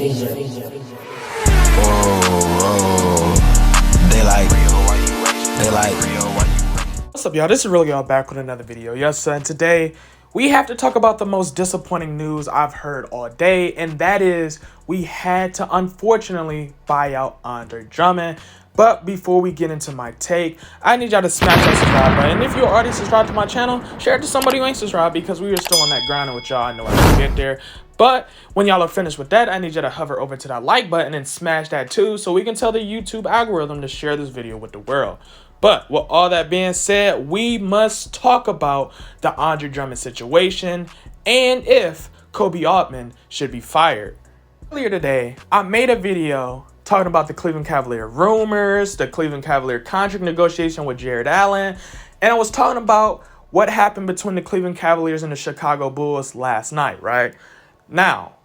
What's up, y'all? This is Relly, y'all, back with another video. Yes, and today we have to talk about the most disappointing news I've heard all day, and that is we had to unfortunately buy out Andre Drummond. But before we get into my take, I need y'all to smash that subscribe button. And if you're already subscribed to my channel, share it to somebody who ain't subscribed, because we are still on that grind with y'all. I know I can get there. But when y'all are finished with that, I need y'all to hover over to that like button and smash that too, so we can tell the YouTube algorithm to share this video with the world. But with all that being said, we must talk about the Andre Drummond situation and if Koby Altman should be fired. Earlier today, I made a video talking about the Cleveland Cavaliers rumors, the Cleveland Cavaliers contract negotiation with Jared Allen, and I was talking about what happened between the Cleveland Cavaliers and the Chicago Bulls last night, right? Now,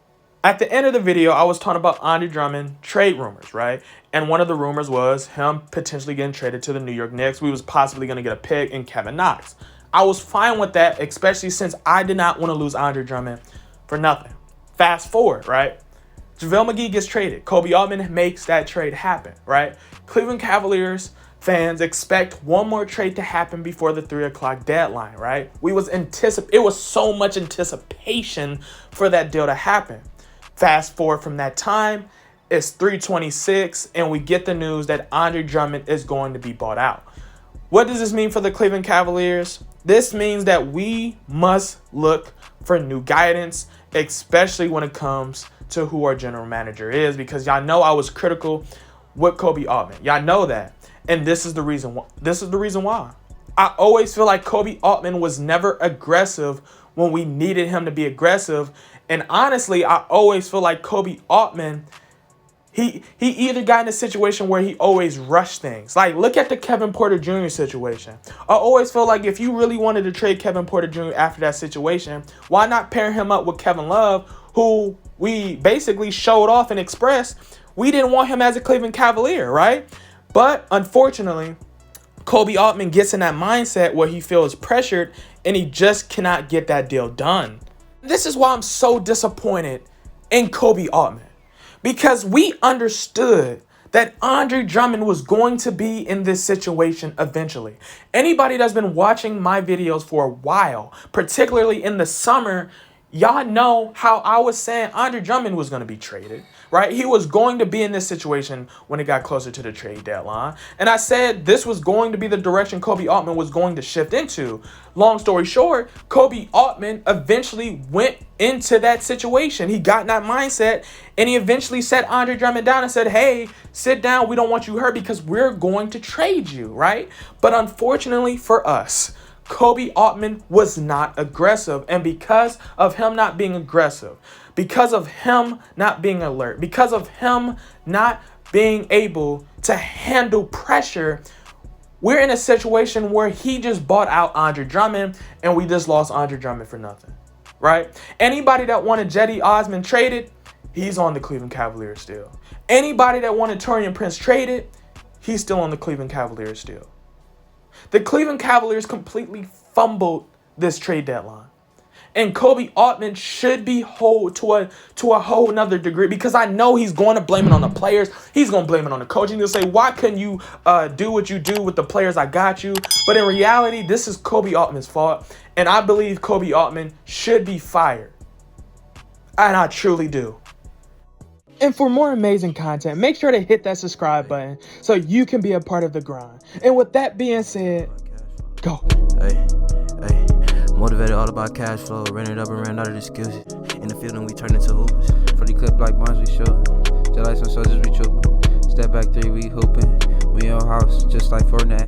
at the end of the video, I was talking about Andre Drummond trade rumors, right? And one of the rumors was him potentially getting traded to the New York Knicks. We was possibly going to get a pick in Kevin Knox. I was fine with that, especially since I did not want to lose Andre Drummond for nothing. Fast forward, right? JaVale McGee gets traded. Koby Altman makes that trade happen, right? Cleveland Cavaliers fans expect one more trade to happen before the 3 o'clock deadline, right? It was so much anticipation for that deal to happen. Fast forward from that time, it's 3:26, and we get the news that Andre Drummond is going to be bought out. What does this mean for the Cleveland Cavaliers? This means that we must look for new guidance, especially when it comes to who our general manager is, because y'all know I was critical with Koby Altman. Y'all know that. And this is the reason why. I always feel like Koby Altman was never aggressive when we needed him to be aggressive. And honestly, I always feel like Koby Altman, he either got in a situation where he always rushed things. Like, look at the Kevin Porter Jr. situation. I always feel like if you really wanted to trade Kevin Porter Jr. after that situation, why not pair him up with Kevin Love, who we basically showed off and expressed we didn't want him as a Cleveland Cavalier, right? But unfortunately, Koby Altman gets in that mindset where he feels pressured and he just cannot get that deal done. This is why I'm so disappointed in Koby Altman, because we understood that Andre Drummond was going to be in this situation eventually. Anybody that's been watching my videos for a while, particularly in the summer, y'all know how I was saying Andre Drummond was going to be traded, right? He was going to be in this situation when it got closer to the trade deadline. And I said this was going to be the direction Koby Altman was going to shift into. Long story short, Koby Altman eventually went into that situation. He got in that mindset, and he eventually set Andre Drummond down and said, hey, sit down. We don't want you hurt because we're going to trade you, right? But unfortunately for us, Koby Altman was not aggressive, and because of him not being aggressive, because of him not being alert, because of him not being able to handle pressure, we're in a situation where he just bought out Andre Drummond, and we just lost Andre Drummond for nothing, right? Anybody that wanted Cedi Osman traded, he's on the Cleveland Cavaliers still. Anybody that wanted Taurean Prince traded, he's still on the Cleveland Cavaliers still. The Cleveland Cavaliers completely fumbled this trade deadline. And Koby Altman should be held to a whole nother degree, because I know he's going to blame it on the players. He's going to blame it on the coaching. He'll say, why couldn't you do what you do with the players I got you? But in reality, this is Koby Altman's fault. And I believe Koby Altman should be fired. And I truly do. And for more amazing content, make sure to hit that subscribe button so you can be a part of the grind. And with that being said, go. Hey, motivated all about cash flow, ran it up and ran out of excuses. In the field and we turned into hoopers. For the clip like bonds we shoot, just like some soldiers we trooping. Step back 3, we hooping. We in your house just like Fortnite.